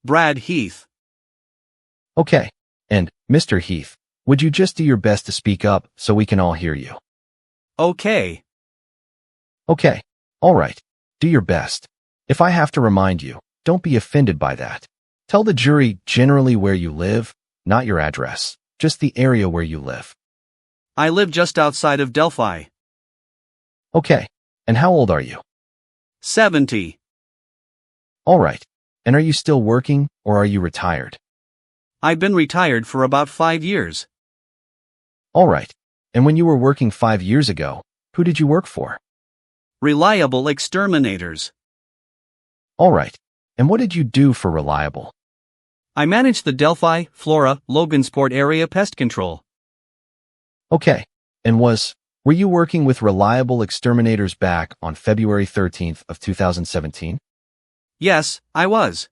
Brad Heath. Okay. And, Mr. Heath, would you just do your best to speak up so we can all hear you? Okay. Okay. All right. Do your best. If I have to remind you, don't be offended by that. Tell the jury generally where you live, not your address, just the area where you live. I live just outside of Delphi. Okay. And how old are you? 70. All right. And are you still working, or are you retired? I've been retired for about 5 years. All right. And when you were working 5 years ago, who did you work for? Reliable exterminators. All right. And what did you do for Reliable? I manage the Delphi, Flora, Logansport area pest control. Okay. And were you working with Reliable Exterminators back on February 13th of 2017? Yes, I was.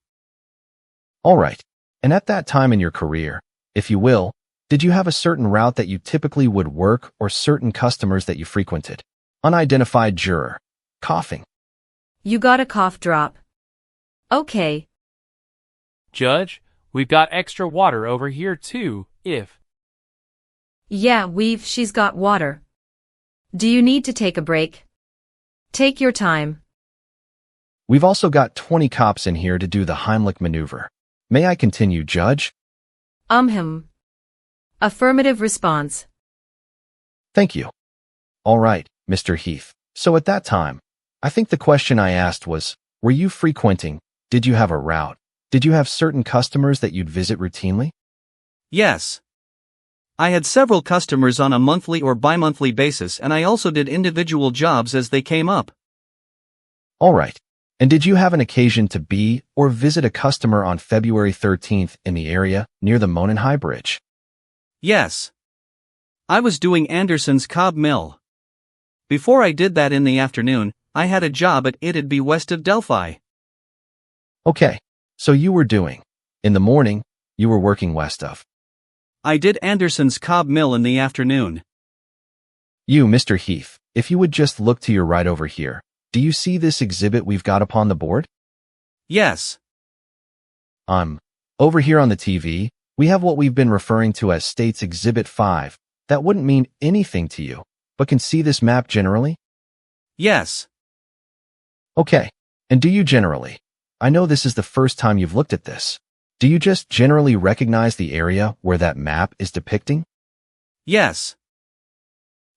All right. And at that time in your career, if you will, did you have a certain route that you typically would work or certain customers that you frequented? Unidentified juror. Coughing. You got a cough drop. Okay. Judge, we've got extra water over here too, if. Yeah, she's got water. Do you need to take a break? Take your time. We've also got 20 cops in here to do the Heimlich maneuver. May I continue, Judge? Affirmative response. Thank you. All right, Mr. Heath. So at that time, I think the question I asked was, were you frequenting? Did you have a route? Did you have certain customers that you'd visit routinely? Yes. I had several customers on a monthly or bi-monthly basis, and I also did individual jobs as they came up. All right. And did you have an occasion to be or visit a customer on February 13th in the area near the Monenhigh Bridge? Yes. I was doing Anderson's Cobb Mill. Before I did that in the afternoon, I had a job at It'd Be west of Delphi. Okay. So you were doing. In the morning, you were working west of. I did Anderson's Cobb Mill in the afternoon. You, Mr. Heath, if you would just look to your right over here. Do you see this exhibit we've got upon the board? Yes. Over here on the TV, we have what we've been referring to as States Exhibit 5. That wouldn't mean anything to you, but can see this map generally? Yes. Okay. And do you generally? I know this is the first time you've looked at this. Do you just generally recognize the area where that map is depicting? Yes.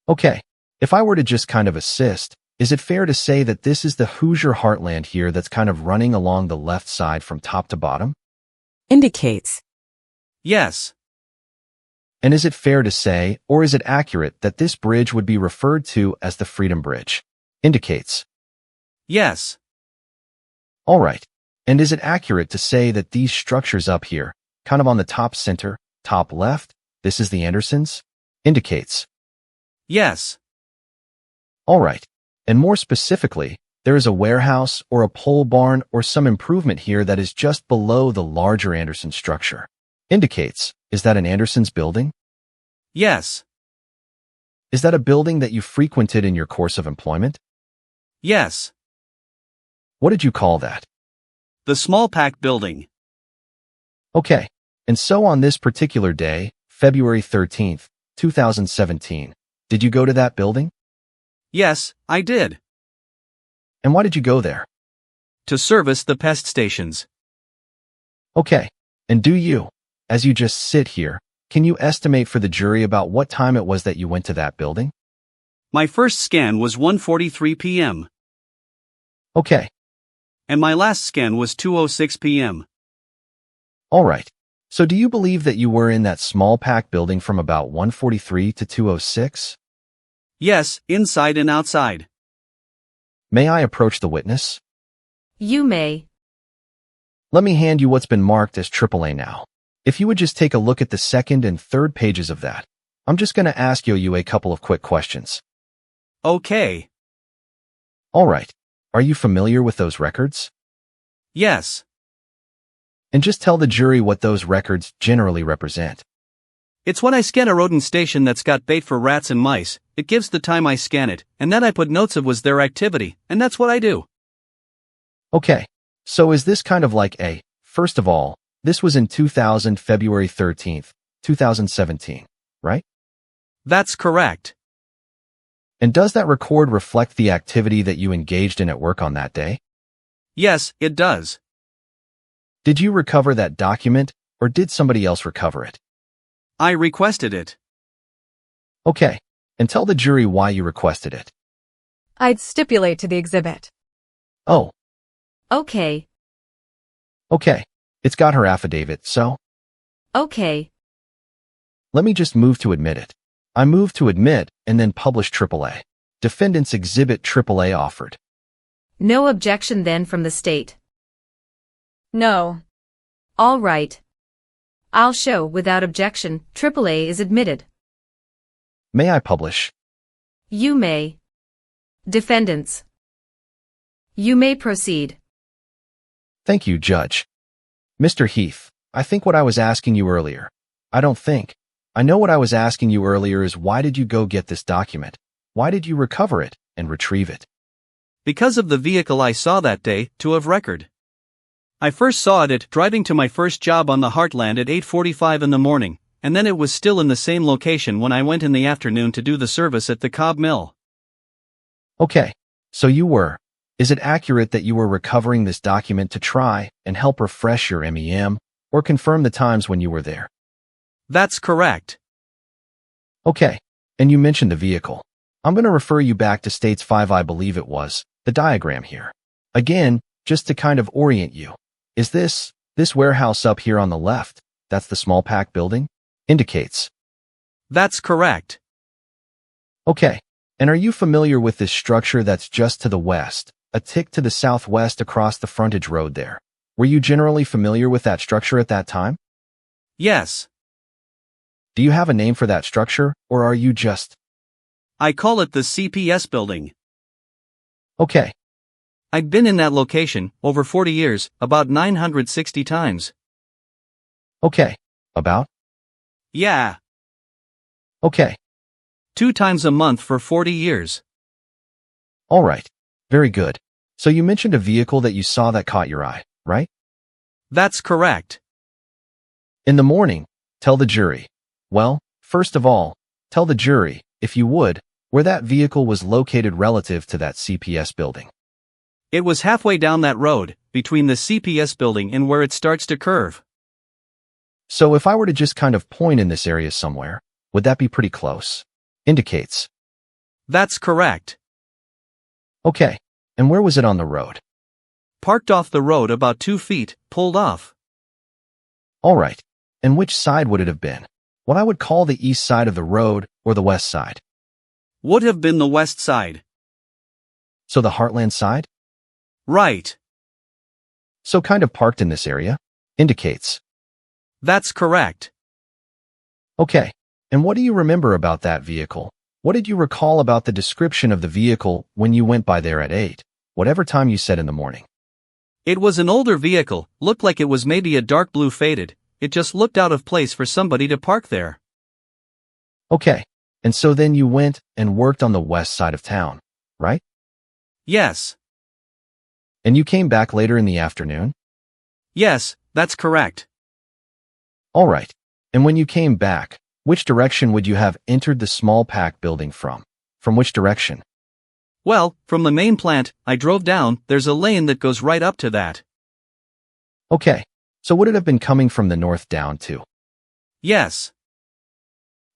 Okay. If I were to just kind of assist, is it fair to say that this is the Hoosier heartland here that's kind of running along the left side from top to bottom? Indicates. Yes. And is it fair to say, or is it accurate, that this bridge would be referred to as the Freedom Bridge? Indicates. Yes. All right. And is it accurate to say that these structures up here, kind of on the top center, top left, this is the Andersons? Indicates. Yes. All right. And more specifically, there is a warehouse or a pole barn or some improvement here that is just below the larger Anderson structure. Indicates. Is that an Anderson's building? Yes. Is that a building that you frequented in your course of employment? Yes. What did you call that? The Small Pack Building. Okay. And so on this particular day, February 13th, 2017, did you go to that building? Yes, I did. And why did you go there? To service the pest stations. Okay. And do you, as you just sit here, can you estimate for the jury about what time it was that you went to that building? My first scan was 1:43 p.m. Okay. And my last scan was 2:06 p.m. All right. So do you believe that you were in that small pack building from about 1:43 to 2:06? Yes, inside and outside. May I approach the witness? You may. Let me hand you what's been marked as AAA now. If you would just take a look at the second and third pages of that. I'm just going to ask you a couple of quick questions. Okay. All right. Are you familiar with those records? Yes. And just tell the jury what those records generally represent. It's when I scan a rodent station that's got bait for rats and mice, it gives the time I scan it, and then I put notes of was their activity, and that's what I do. Okay. So is this kind of like a First of all, this was in 2000, February 13th, 2017, right? That's correct. And does that record reflect the activity that you engaged in at work on that day? Yes, it does. Did you recover that document, or did somebody else recover it? I requested it. Okay, and tell the jury why you requested it. I'd stipulate to the exhibit. Oh, Okay, okay. It's got her affidavit, so okay. let me just move to admit it. I move to admit and then publish AAA. Defendant's Exhibit AAA offered. No objection then from the state. No. All right. I'll show without objection, AAA is admitted. May I publish? You may. Defendants. You may proceed. Thank you, Judge. Mr. Heath, I think what I was asking you earlier. I don't think. I know what I was asking you earlier is why did you go get this document? Why did you recover it and retrieve it? Because of the vehicle I saw that day, to have record. I first saw it driving to my first job on the Heartland at 8:45 in the morning, and then it was still in the same location when I went in the afternoon to do the service at the Cobb Mill. Okay, so you were. Is it accurate that you were recovering this document to try and help refresh your MEM or confirm the times when you were there? That's correct. Okay, and you mentioned the vehicle. I'm going to refer you back to States 5, I believe it was, the diagram here. Again, just to kind of orient you. Is this warehouse up here on the left, that's the small pack building, indicates? That's correct. Okay, and are you familiar with this structure that's just to the west, a tick to the southwest across the frontage road there? Were you generally familiar with that structure at that time? Yes. Do you have a name for that structure, or are you just... I call it the CPS building. Okay, I'd been in that location, over 40 years, about 960 times. okay, about? Yeah. Okay, 2 times a month for 40 years. all right, very good. So you mentioned a vehicle that you saw that caught your eye, right? That's correct. In the morning, tell the jury. Well, first of all, tell the jury, if you would, where that vehicle was located relative to that CPS building. It was halfway down that road, between the CPS building and where it starts to curve. So if I were to just kind of point in this area somewhere, would that be pretty close? Indicates. That's correct. Okay, and where was it on the road? Parked off the road about 2 feet, pulled off. All right, and which side would it have been? What I would call the east side of the road or the west side? Would have been the west side. So the Heartland side? Right. So kind of parked in this area? Indicates. That's correct. Okay, and what do you remember about that vehicle? What did you recall about the description of the vehicle when you went by there at 8, whatever time you said in the morning? It was an older vehicle, looked like it was maybe a dark blue faded. It just looked out of place for somebody to park there. Okay, and so then you went and worked on the west side of town, right? Yes. And you came back later in the afternoon? Yes, that's correct. All right, and when you came back, which direction would you have entered the small pack building from? From which direction? Well, from the main plant, I drove down, there's a lane that goes right up to that. Okay, so would it have been coming from the north down too? Yes.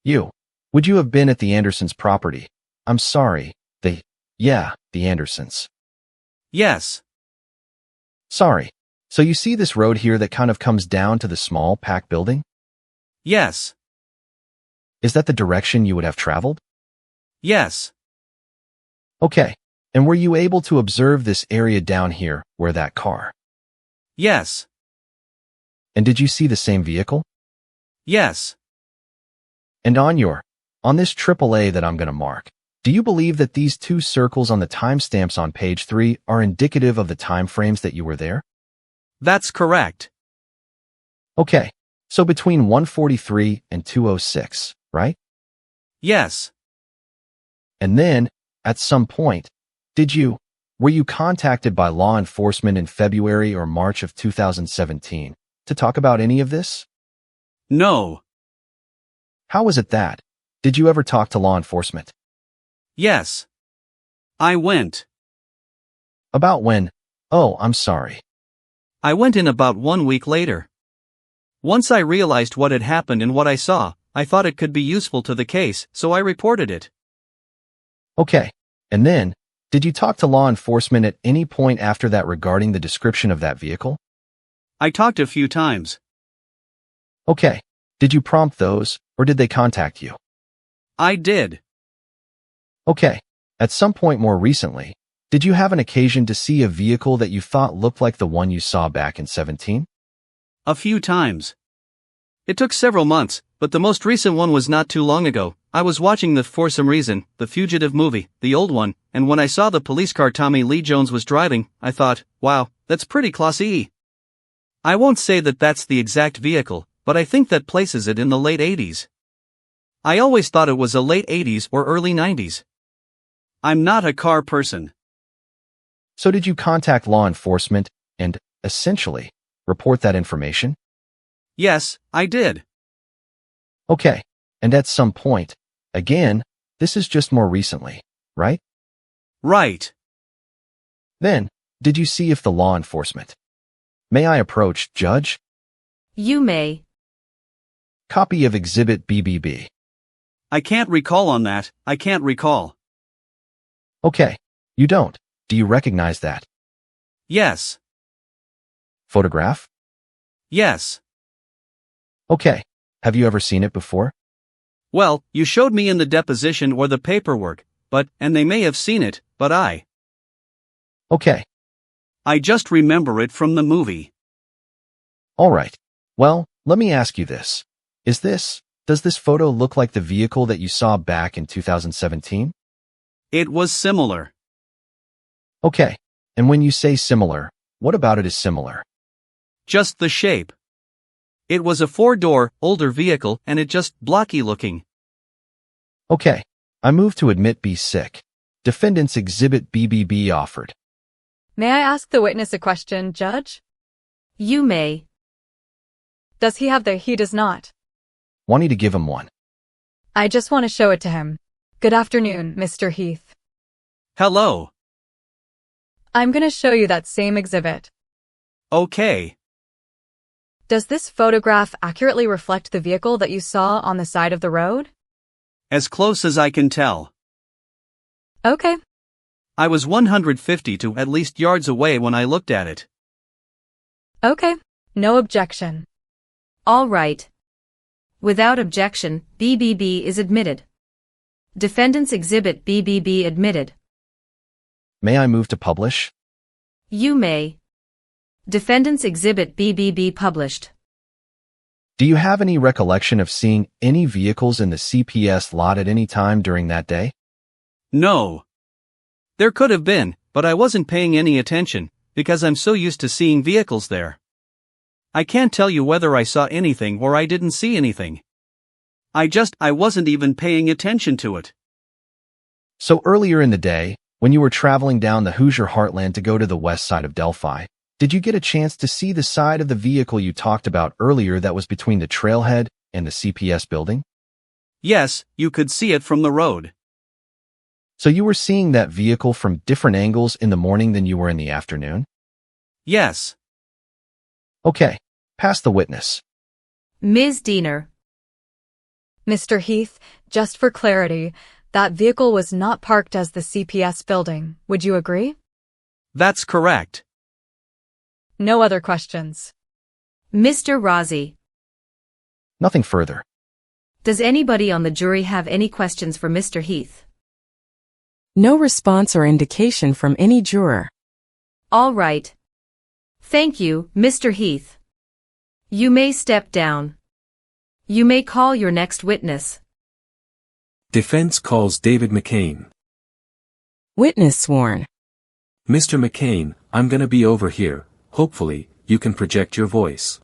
Would you have been at the Andersons' property? I'm sorry, the Andersons. Yes. Sorry. So you see this road here that kind of comes down to the small pack building? Yes. Is that the direction you would have traveled? Yes. Okay, and were you able to observe this area down here where that car? Yes. And did you see the same vehicle? Yes. And on this AAA that I'm going to mark, do you believe that these 2 circles on the timestamps on page 3 are indicative of the time frames that you were there? That's correct. Okay, so between 1:43 and 2:06, right? Yes. And then, at some point, did you Were you contacted by law enforcement in February or March of 2017 to talk about any of this? No. How was it that? Did you ever talk to law enforcement? Yes. I went. About when? Oh, I'm sorry. I went in about 1 week later. Once I realized what had happened and what I saw, I thought it could be useful to the case, so I reported it. Okay. And then, did you talk to law enforcement at any point after that regarding the description of that vehicle? I talked a few times. Okay. Did you prompt those, or did they contact you? I did. Okay. At some point more recently, did you have an occasion to see a vehicle that you thought looked like the one you saw back in 17? A few times. It took several months, but the most recent one was not too long ago. I was watching For Some Reason, the Fugitive movie, the old one, and when I saw the police car Tommy Lee Jones was driving, I thought, wow, that's pretty classy. I won't say that that's the exact vehicle, but I think that places it in the late 80s. I always thought it was a late 80s or early 90s. I'm not a car person. So did you contact law enforcement and, essentially, report that information? Yes, I did. Okay. And at some point, again, this is just more recently, right? Right. Then, did you see if the law enforcement? May I approach, Judge? You may. Copy of Exhibit BBB. I can't recall on that, I can't recall. Okay. You don't. Do you recognize that? Yes. Photograph? Yes. Okay. Have you ever seen it before? Well, you showed me in the deposition or the paperwork, and they may have seen it, but Okay. I just remember it from the movie. All right. Well, let me ask you this. Does this photo look like the vehicle that you saw back in 2017? It was similar. Okay. And when you say similar, what about it is similar? Just the shape. It was a 4-door, older vehicle and it just blocky looking. Okay. I move to admit B sick. Defendant's Exhibit BBB offered. May I ask the witness a question, Judge? You may. Does he have He does not. Wanting to give him one. I just want to show it to him. Good afternoon, Mr. Heath. Hello. I'm gonna show you that same exhibit. Okay. Does this photograph accurately reflect the vehicle that you saw on the side of the road? As close as I can tell. Okay. I was 150 to at least yards away when I looked at it. Okay. No objection. All right. Without objection, BBB is admitted. Defendant's Exhibit BBB admitted. May I move to publish? You may. Defendant's Exhibit BBB published. Do you have any recollection of seeing any vehicles in the CPS lot at any time during that day? No. There could have been, but I wasn't paying any attention, because I'm so used to seeing vehicles there. I can't tell you whether I saw anything or I didn't see anything. I wasn't even paying attention to it. So earlier in the day, when you were traveling down the Hoosier Heartland to go to the west side of Delphi, did you get a chance to see the side of the vehicle you talked about earlier that was between the trailhead and the CPS building? Yes, you could see it from the road. So you were seeing that vehicle from different angles in the morning than you were in the afternoon? Yes. Okay. Pass the witness. Ms. Diener. Mr. Heath, just for clarity, that vehicle was not parked as the CPS building. Would you agree? That's correct. No other questions. Mr. Rozzi. Nothing further. Does anybody on the jury have any questions for Mr. Heath? No response or indication from any juror. All right. Thank you, Mr. Heath. You may step down. You may call your next witness. Defense calls David McCain. Witness sworn. Mr. McCain, I'm gonna be over here. Hopefully, you can project your voice.